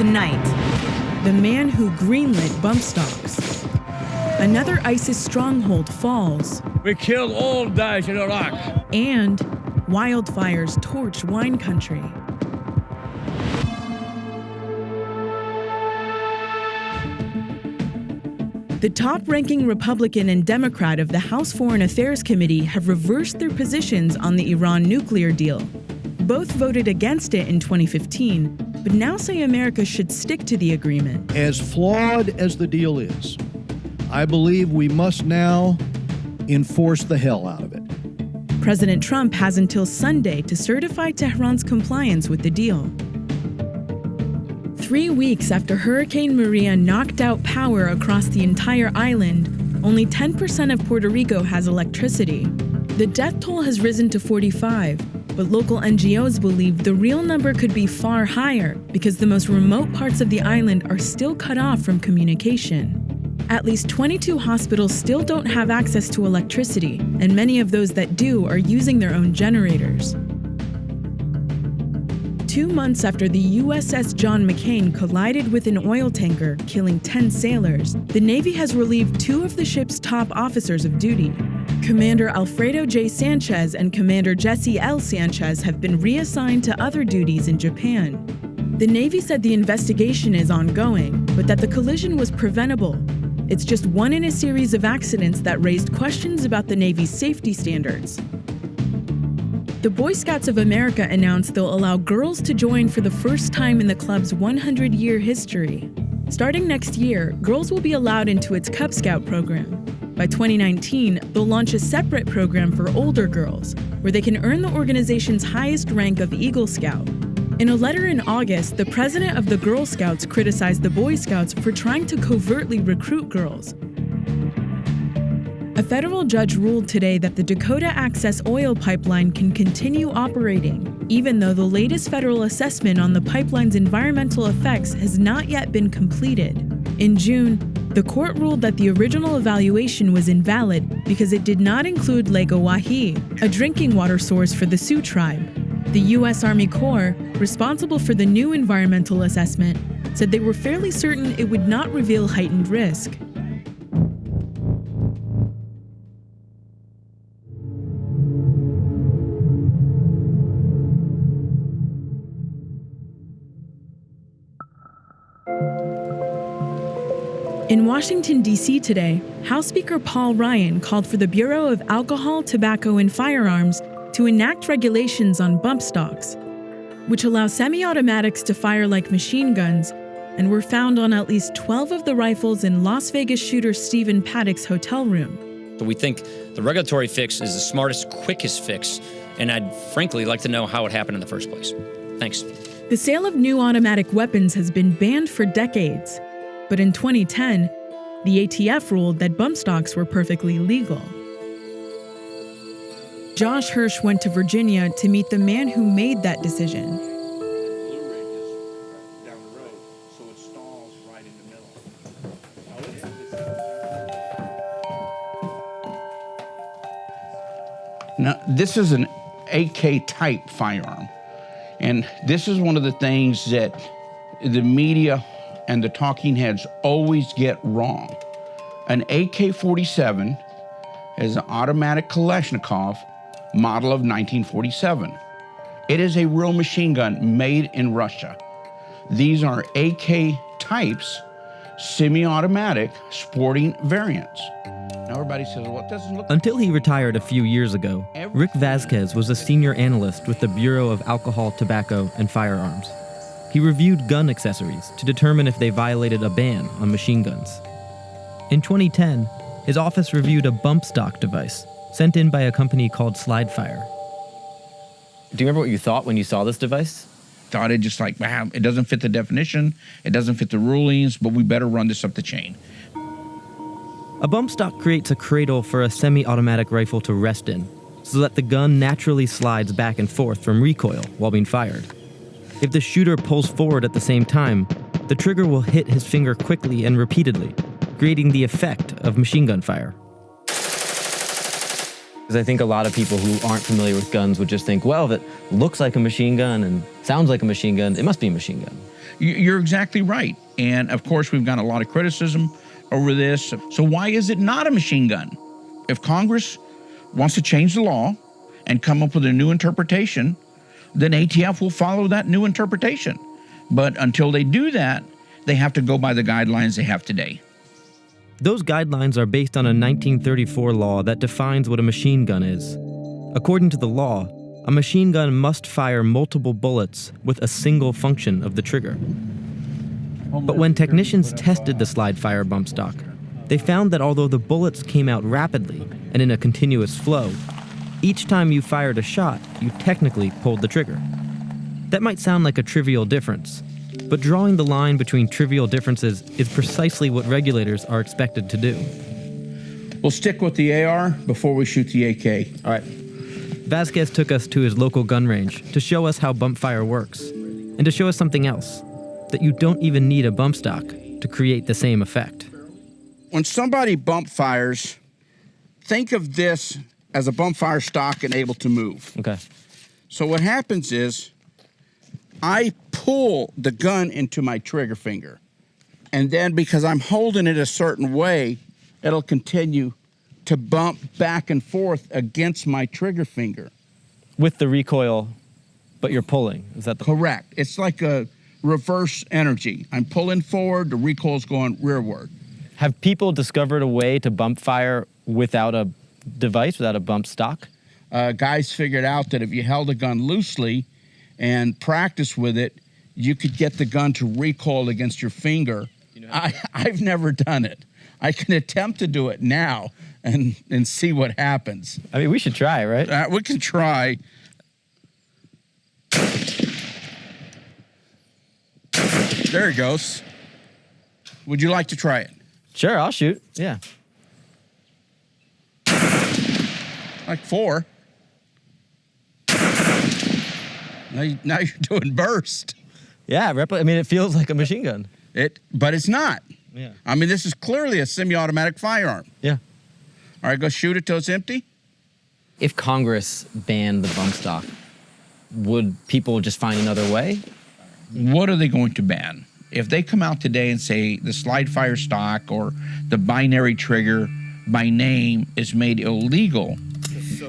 Tonight, the man who greenlit bump stocks. Another ISIS stronghold falls. We killed all Daesh in Iraq. And wildfires torch wine country. The top-ranking Republican and Democrat of the House Foreign Affairs Committee have reversed their positions on the Iran nuclear deal. Both voted against it in 2015, but now say America should stick to the agreement. As flawed as the deal is, I believe we must now enforce the hell out of it. President Trump has until Sunday to certify Tehran's compliance with the deal. 3 weeks after Hurricane Maria knocked out power across the entire island, only 10% of Puerto Rico has electricity. The death toll has risen to 45, but local NGOs believe the real number could be far higher because the most remote parts of the island are still cut off from communication. At least 22 hospitals still don't have access to electricity, and many of those that do are using their own generators. 2 months after the USS John McCain collided with an oil tanker, killing 10 sailors, the Navy has relieved 2 of the ship's top officers of duty. Commander Alfredo J. Sanchez and Commander Jesse L. Sanchez have been reassigned to other duties in Japan. The Navy said the investigation is ongoing, but that the collision was preventable. It's just one in a series of accidents that raised questions about the Navy's safety standards. The Boy Scouts of America announced they'll allow girls to join for the first time in the club's 100-year history. Starting next year, girls will be allowed into its Cub Scout program. By 2019, they'll launch a separate program for older girls, where they can earn the organization's highest rank of Eagle Scout. In a letter in August, the president of the Girl Scouts criticized the Boy Scouts for trying to covertly recruit girls. A federal judge ruled today that the Dakota Access oil pipeline can continue operating, even though the latest federal assessment on the pipeline's environmental effects has not yet been completed. In June, the court ruled that the original evaluation was invalid because it did not include Lake Oahe, a drinking water source for the Sioux tribe. The U.S. Army Corps, responsible for the new environmental assessment, said they were fairly certain it would not reveal heightened risk. In Washington, D.C. today, House Speaker Paul Ryan called for the Bureau of Alcohol, Tobacco, and Firearms to enact regulations on bump stocks, which allow semi-automatics to fire like machine guns and were found on at least 12 of the rifles in Las Vegas shooter Stephen Paddock's hotel room. So we think the regulatory fix is the smartest, quickest fix, and I'd frankly like to know how it happened in the first place. Thanks. The sale of new automatic weapons has been banned for decades. But in 2010, the ATF ruled that bump stocks were perfectly legal. Josh Hirsch went to Virginia to meet the man who made that decision. Now, this is an AK type firearm. And this is one of the things that the media and the talking heads always get wrong. An AK-47 is an automatic Kalashnikov model of 1947. It is a real machine gun made in Russia. These are AK types, semi-automatic, sporting variants. Now everybody says, well, it doesn't look... Until he retired a few years ago, Rick Vasquez was a senior analyst with the Bureau of Alcohol, Tobacco, and Firearms. He reviewed gun accessories to determine if they violated a ban on machine guns. In 2010, his office reviewed a bump stock device sent in by a company called SlideFire. Do you remember what you thought when you saw this device? Thought it just like, wow, it doesn't fit the definition, it doesn't fit the rulings, but we better run this up the chain. A bump stock creates a cradle for a semi-automatic rifle to rest in, so that the gun naturally slides back and forth from recoil while being fired. If the shooter pulls forward at the same time, the trigger will hit his finger quickly and repeatedly, creating the effect of machine gun fire. Because I think a lot of people who aren't familiar with guns would just think, well, if it looks like a machine gun and sounds like a machine gun, it must be a machine gun. You're exactly right. And of course, we've got a lot of criticism over this. So why is it not a machine gun? If Congress wants to change the law and come up with a new interpretation, then ATF will follow that new interpretation. But until they do that, they have to go by the guidelines they have today. Those guidelines are based on a 1934 law that defines what a machine gun is. According to the law, a machine gun must fire multiple bullets with a single function of the trigger. But when technicians tested the slide fire bump stock, they found that although the bullets came out rapidly and in a continuous flow, each time you fired a shot, you technically pulled the trigger. That might sound like a trivial difference, but drawing the line between trivial differences is precisely what regulators are expected to do. We'll stick with the AR before we shoot the AK. All right. Vasquez took us to his local gun range to show us how bump fire works, and to show us something else, that you don't even need a bump stock to create the same effect. When somebody bump fires, think of this as a bump fire stock and able to move. Okay. So what happens is I pull the gun into my trigger finger, and then because I'm holding it a certain way, it'll continue to bump back and forth against my trigger finger. With the recoil, but you're pulling. Is that the... Correct. It's like a reverse energy. I'm pulling forward, the recoil's going rearward. Have people discovered a way to bump fire without a device, without a bump stock? Guys figured out that if you held a gun loosely and practiced with it, you could get the gun to recoil against your finger. I've never done it. I can attempt to do it now and see what happens. I mean, we should try, right? We can try. There it goes. Would you like to try it? Sure, I'll shoot. Yeah. Like 4. Now you're doing burst. Yeah, I mean, it feels like a machine gun. But it's not. Yeah. I mean, this is clearly a semi-automatic firearm. Yeah. All right, go shoot it till it's empty. If Congress banned the bump stock, would people just find another way? What are they going to ban? If they come out today and say the slide fire stock or the binary trigger by name is made illegal,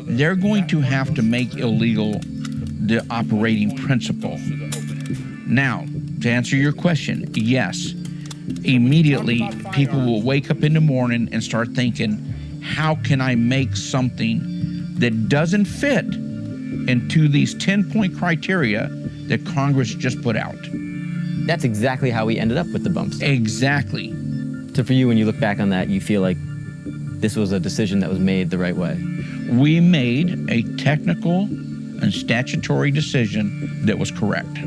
they're going to have to make illegal the operating principle. Now, to answer your question, yes, immediately people will wake up in the morning and start thinking, how can I make something that doesn't fit into these 10-point criteria that Congress just put out? That's exactly how we ended up with the bump stock. Exactly. So for you, when you look back on that, you feel like this was a decision that was made the right way? We made a technical and statutory decision that was correct.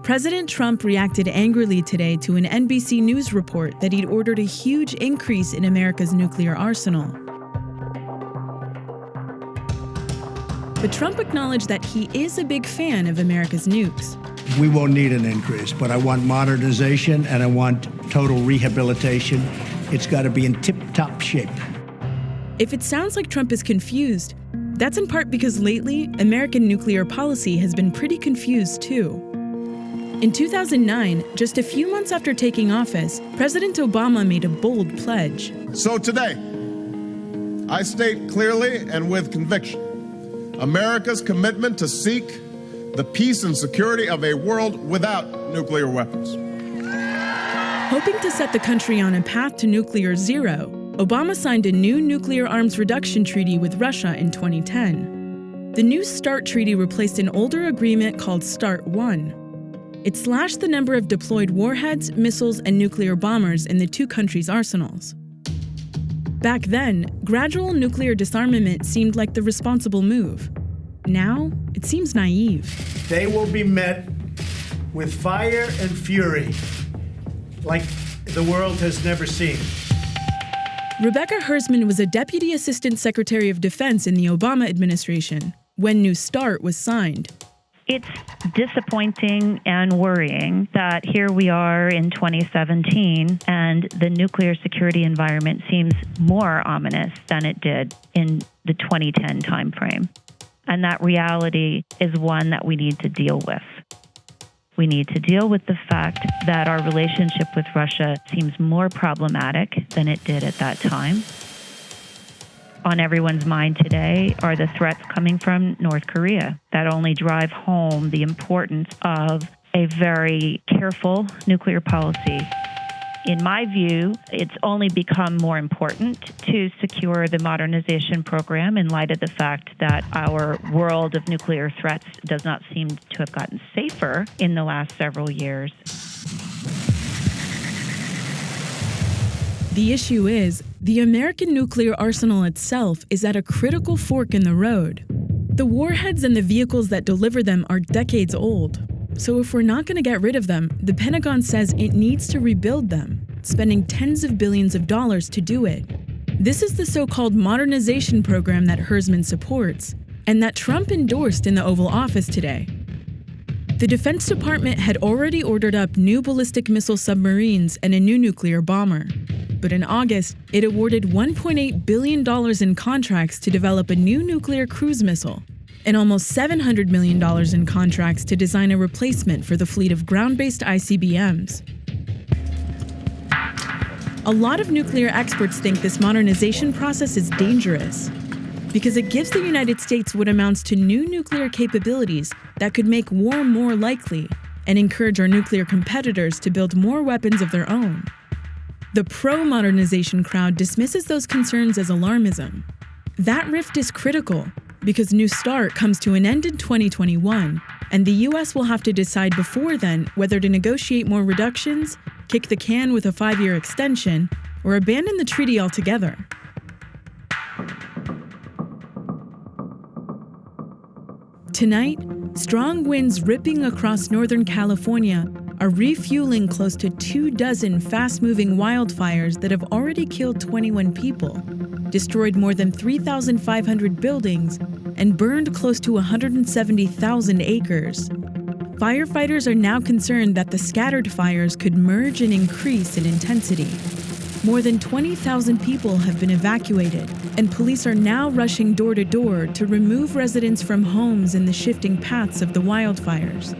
President Trump reacted angrily today to an NBC News report that he'd ordered a huge increase in America's nuclear arsenal. But Trump acknowledged that he is a big fan of America's nukes. We won't need an increase, but I want modernization and I want total rehabilitation. It's got to be in tip-top shape. If it sounds like Trump is confused, that's in part because lately, American nuclear policy has been pretty confused too. In 2009, just a few months after taking office, President Obama made a bold pledge. So today, I state clearly and with conviction America's commitment to seek the peace and security of a world without nuclear weapons. Hoping to set the country on a path to nuclear zero, Obama signed a new nuclear arms reduction treaty with Russia in 2010. The new START treaty replaced an older agreement called START 1. It slashed the number of deployed warheads, missiles, and nuclear bombers in the two countries' arsenals. Back then, gradual nuclear disarmament seemed like the responsible move. Now, it seems naive. They will be met with fire and fury like the world has never seen. Rebecca Hersman was a Deputy Assistant Secretary of Defense in the Obama administration when New START was signed. It's disappointing and worrying that here we are in 2017 and the nuclear security environment seems more ominous than it did in the 2010 timeframe. And that reality is one that we need to deal with. We need to deal with the fact that our relationship with Russia seems more problematic than it did at that time. On everyone's mind today are the threats coming from North Korea that only drive home the importance of a very careful nuclear policy. In my view, it's only become more important to secure the modernization program in light of the fact that our world of nuclear threats does not seem to have gotten safer in the last several years. The issue is, the American nuclear arsenal itself is at a critical fork in the road. The warheads and the vehicles that deliver them are decades old. So if we're not going to get rid of them, the Pentagon says it needs to rebuild them, spending tens of billions of dollars to do it. This is the so-called modernization program that Hersman supports, and that Trump endorsed in the Oval Office today. The Defense Department had already ordered up new ballistic missile submarines and a new nuclear bomber. But in August, it awarded $1.8 billion in contracts to develop a new nuclear cruise missile, and almost $700 million in contracts to design a replacement for the fleet of ground-based ICBMs. A lot of nuclear experts think this modernization process is dangerous because it gives the United States what amounts to new nuclear capabilities that could make war more likely and encourage our nuclear competitors to build more weapons of their own. The pro-modernization crowd dismisses those concerns as alarmism. That rift is critical because New START comes to an end in 2021, and the U.S. will have to decide before then whether to negotiate more reductions, kick the can with a 5-year extension, or abandon the treaty altogether. Tonight, strong winds ripping across Northern California are refueling close to 24 fast-moving wildfires that have already killed 21 people, destroyed more than 3,500 buildings, and burned close to 170,000 acres. Firefighters are now concerned that the scattered fires could merge and increase in intensity. More than 20,000 people have been evacuated, and police are now rushing door to door to remove residents from homes in the shifting paths of the wildfires.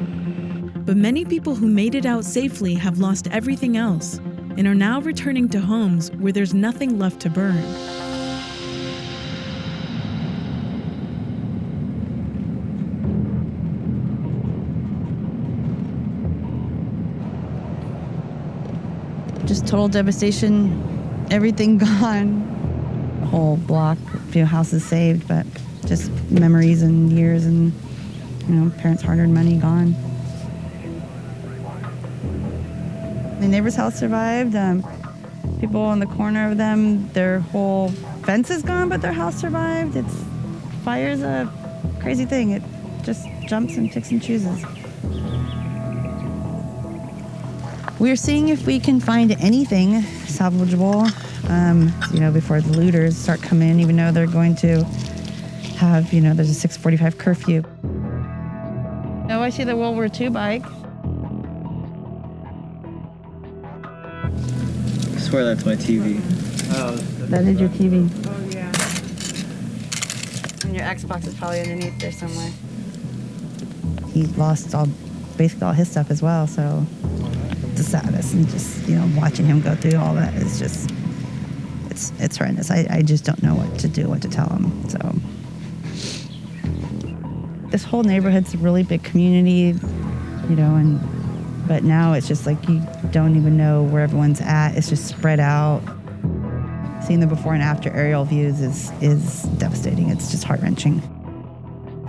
But many people who made it out safely have lost everything else and are now returning to homes where there's nothing left to burn. Just total devastation, everything gone. A whole block, a few houses saved, but just memories and years and, parents' hard-earned money gone. The neighbor's house survived. People in the corner of them, their whole fence is gone, but their house survived. Fire's a crazy thing. It just jumps and picks and chooses. We're seeing if we can find anything salvageable, before the looters start coming in, even though they're going to have, there's a 6:45 curfew. Oh, I see the World War II bike. I swear that's my TV. Oh, that is your TV. Oh, yeah. And your Xbox is probably underneath there somewhere. He lost basically all his stuff as well, so the saddest, and just, watching him go through all that is just, it's horrendous. I just don't know what to do, what to tell him, so. This whole neighborhood's a really big community, but now it's just like you don't even know where everyone's at. It's just spread out. Seeing the before and after aerial views is devastating. It's just heart-wrenching.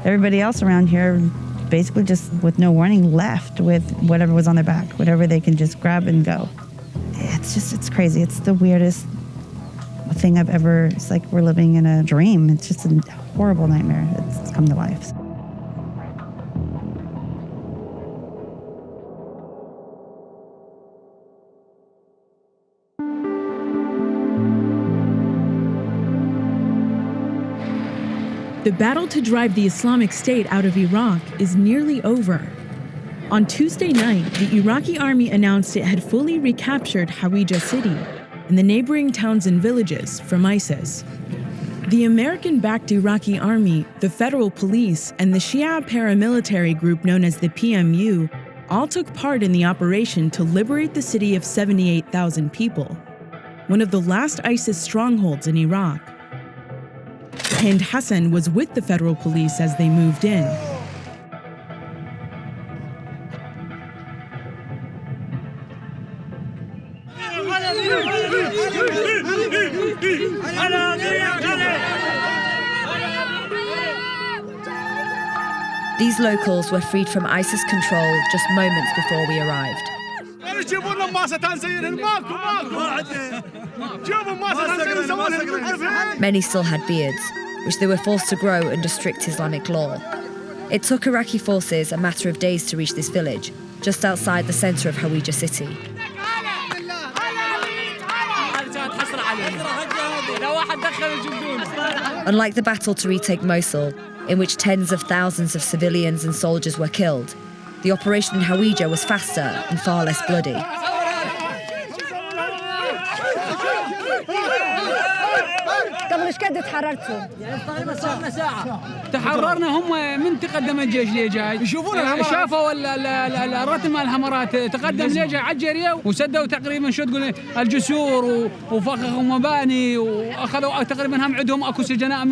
Everybody else around here basically just with no warning left with whatever was on their back, whatever they can just grab and go. It's crazy. It's the weirdest thing I've ever, it's like we're living in a dream. It's just a horrible nightmare that's come to life. The battle to drive the Islamic State out of Iraq is nearly over. On Tuesday night, the Iraqi army announced it had fully recaptured Hawija city and the neighboring towns and villages from ISIS. The American-backed Iraqi army, the federal police, and the Shia paramilitary group known as the PMU all took part in the operation to liberate the city of 78,000 people, one of the last ISIS strongholds in Iraq. Hind Hassan was with the federal police as they moved in. These locals were freed from ISIS control just moments before we arrived. Many still had beards, which they were forced to grow under strict Islamic law. It took Iraqi forces a matter of days to reach this village, just outside the center of Hawija city. Unlike the battle to retake Mosul, in which tens of thousands of civilians and soldiers were killed, the operation in Hawija was faster and far less bloody. تحررنا هم من تقدم الجيش ليه جاي شافوا الرتم الحمرات تقدم ليه جاي على الجريه وسدوا تقريبا شو تقول الجسور وفخخوا مباني واخذوا تقريبا هم عندهم اكو سجناء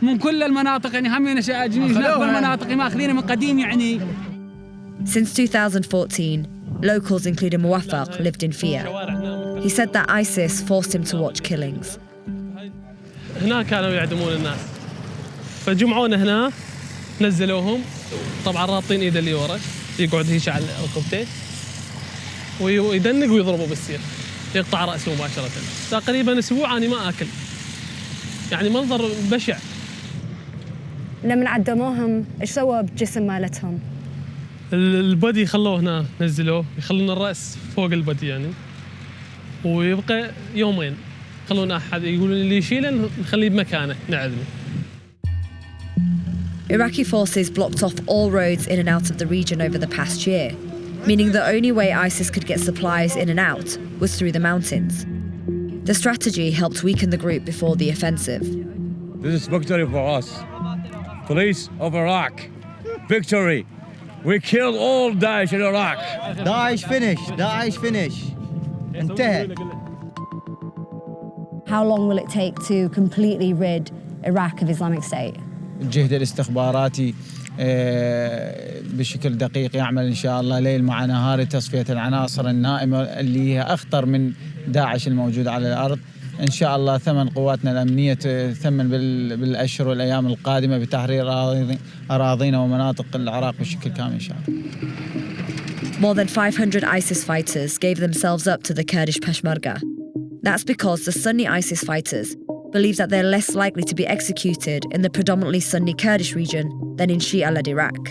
من كل المناطق يعني هم جنين المناطق ماخذين من قديم يعني. Since 2014, locals including Muwaffaq lived in fear. He said that ISIS forced him to watch killings. هنا كانوا يعدمون الناس فجمعونا هنا نزلوهم طبعا رابطين ايده اللي ورا يقعد هيش على ركبته ويدنق ويضربه بالسيف يقطع راسه مباشره تقريبا اسبوع انا ما اكل يعني منظر بشع. لما عدموهم ايش سووا بالجسم مالتهم؟ البدي خلوه هنا نزلوه يخلون الراس فوق البدي يعني ويبقى يومين خلونا أحد يقولون اللي يشيله نخليه بمكانه نعدمه. Iraqi forces blocked off all roads in and out of the region over the past year, meaning the only way ISIS could get supplies in and out was through the mountains. The strategy helped weaken the group before the offensive. This is victory for us. Police of Iraq. Victory. We killed all Daesh in Iraq. Daesh finished. Daesh finished. انتهى. How long will it take to completely rid Iraq of Islamic State? الجهد الاستخباراتي بشكل دقيق يعمل إن شاء الله ليل مع نهار تصفية العناصر النائمة اللي هي أخطر من داعش الموجود على الأرض. إن شاء الله ثمن قواتنا الأمنية تثمن بالأشهر والأيام القادمة بتحرير أراضينا ومناطق العراق بشكل كامل إن شاء الله. More than 500 ISIS fighters gave themselves up to the Kurdish Peshmerga. That's because the Sunni ISIS fighters believe that they're less likely to be executed in the predominantly Sunni Kurdish region than in Shia-led Iraq.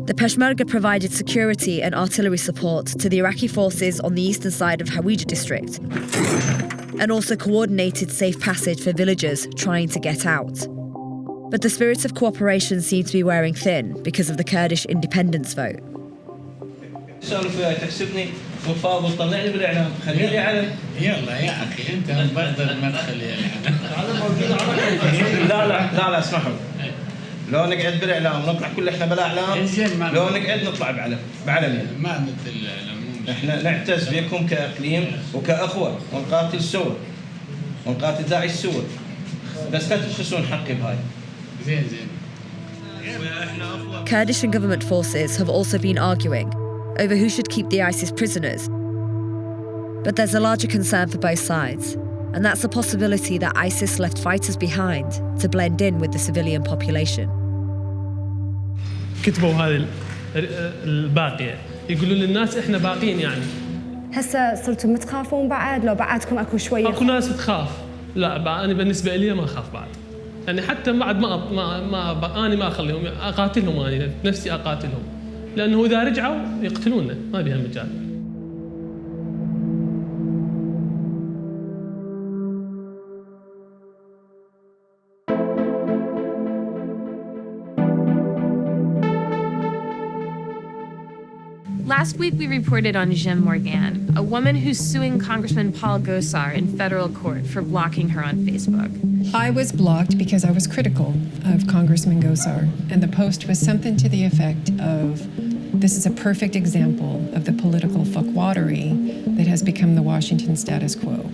The Peshmerga provided security and artillery support to the Iraqi forces on the eastern side of Hawija district and also coordinated safe passage for villagers trying to get out. But the spirit of cooperation seemed to be wearing thin because of the Kurdish independence vote. وفاضل طلعني بالاعلام خليني علم يلا يا اخي انت بقدر ما تخلي لا اسمحوا لو نقعد بالاعلام نطلع كل احنا بلا اعلام لو نقعد نطلع بعلم ما مثل احنا نعتز بكم كاقليم وكاخوه ونقاتل سوا ونقاتل داعش سوا بس لا تبخسون حقي بهاي زين Kurdish and government forces have also been arguing over who should keep the ISIS prisoners. But there's a larger concern for both sides, and that's the possibility that ISIS left fighters behind to blend in with the civilian population. كتبوا هذه الباقية يقولون للناس احنا باقين يعني. هسه صرتوا متخافون بعد لو بعدكم اكو شوية؟ اكو ناس تخاف، لا انا بالنسبة لي ما اخاف بعد. يعني حتى بعد انا ما اخليهم اقاتلهم انا نفسي اقاتلهم. لأنه إذا رجعوا يقتلوننا ما بيها مجال. Last week, we reported on Jim Morgan, a woman who's suing Congressman Paul Gosar in federal court for blocking her on Facebook. I was blocked because I was critical of Congressman Gosar, and the post was something to the effect of, "This is a perfect example of the political fuckwattery that has become the Washington status quo."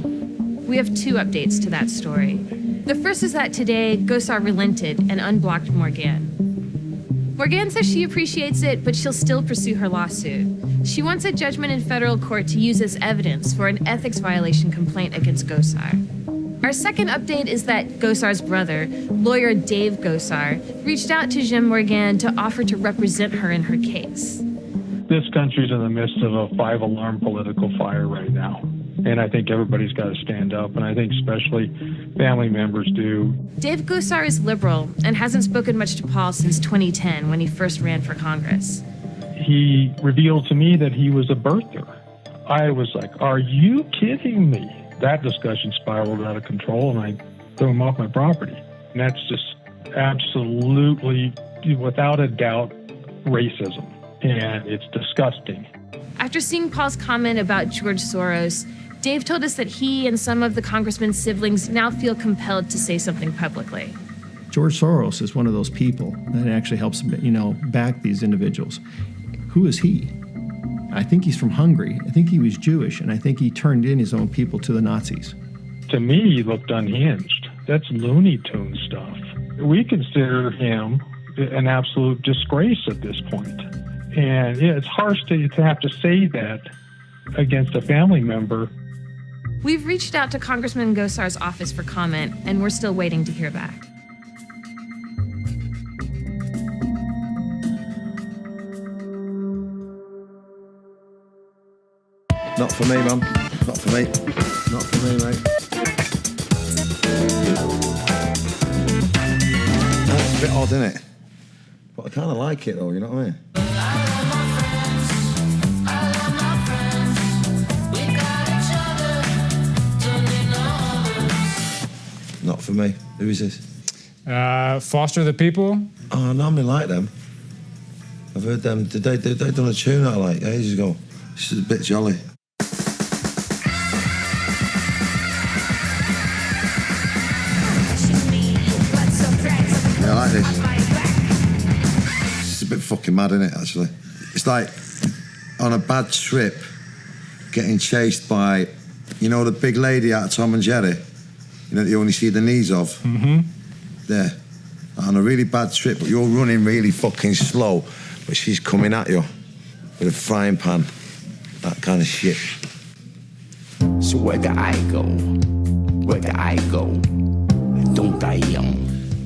We have two updates to that story. The first is that today, Gosar relented and unblocked Morgan. Morgan says she appreciates it, but she'll still pursue her lawsuit. She wants a judgment in federal court to use as evidence for an ethics violation complaint against Gosar. Our second update is that Gosar's brother, lawyer Dave Gosar, reached out to Jim Morgan to offer to represent her in her case. This country's in the midst of a 5-alarm political fire right now. And I think everybody's got to stand up, and I think especially family members do. Dave Gosar is liberal and hasn't spoken much to Paul since 2010 when he first ran for Congress. He revealed to me that he was a birther. I was like, are you kidding me? That discussion spiraled out of control, and I threw him off my property. And that's just absolutely, without a doubt, racism. And it's disgusting. After seeing Paul's comment about George Soros, Dave told us that he and some of the congressman's siblings now feel compelled to say something publicly. George Soros is one of those people that actually helps, back these individuals. Who is he? I think he's from Hungary. I think he was Jewish, and I think he turned in his own people to the Nazis. To me, he looked unhinged. That's Looney Tunes stuff. We consider him an absolute disgrace at this point. And yeah, it's harsh to have to say that against a family member. We've reached out to Congressman Gosar's office for comment, and we're still waiting to hear back. Not for me, Mum. Not for me. Not for me, mate. That's a bit odd, isn't it? But I kind of like it, though, you know what I mean? Not for me. Who is this? Foster the People. Oh, I normally like them. I've heard them. They done a tune that I like ages ago. This is a bit jolly. Yeah, I like this. It's a bit fucking mad, isn't it, actually? It's like on a bad trip getting chased by, the big lady out of Tom and Jerry? That you only see the knees of. Mm-hmm. There. On a really bad trip, but you're running really fucking slow, but she's coming at you with a frying pan. That kind of shit. So where do I go? Where do I go? Don't I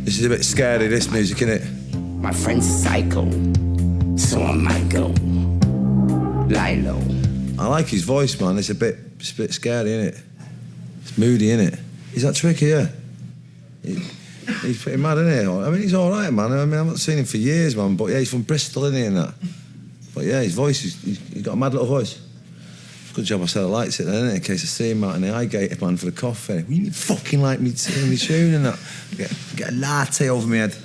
This is a bit scary, this music, isn't it? My friend's psycho, so I might go. Lie low. I like his voice, man. It's a bit scary, isn't it? It's moody, isn't it? He's that tricky, yeah. He's pretty mad, isn't he? I mean, he's all right, man. I mean, I've not seen him for years, man. But yeah, he's from Bristol, isn't he, and that? But yeah, his voice, he's got a mad little voice. Good job I said I liked it then, innit? In case I see him out in the Highgate, man, for the coffee. Well, you fucking like me singing me tune and that. Get a latte over my head.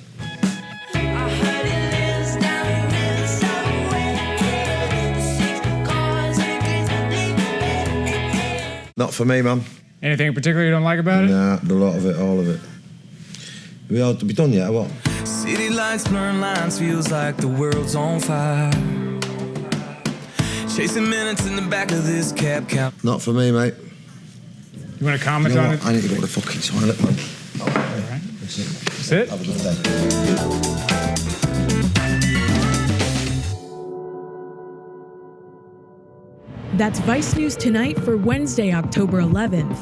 Not for me, man. Anything in particular you don't like about it? Nah, a lot of it, all of it. We done yet, or what? City lights, blurring lines, feels like the world's on fire. Chasing minutes in the back of this cab count. Not for me, mate. You want to comment on it? I need to go to the fucking toilet, man. All right. That's it? Have a good day. That's Vice News Tonight for Wednesday, October 11th.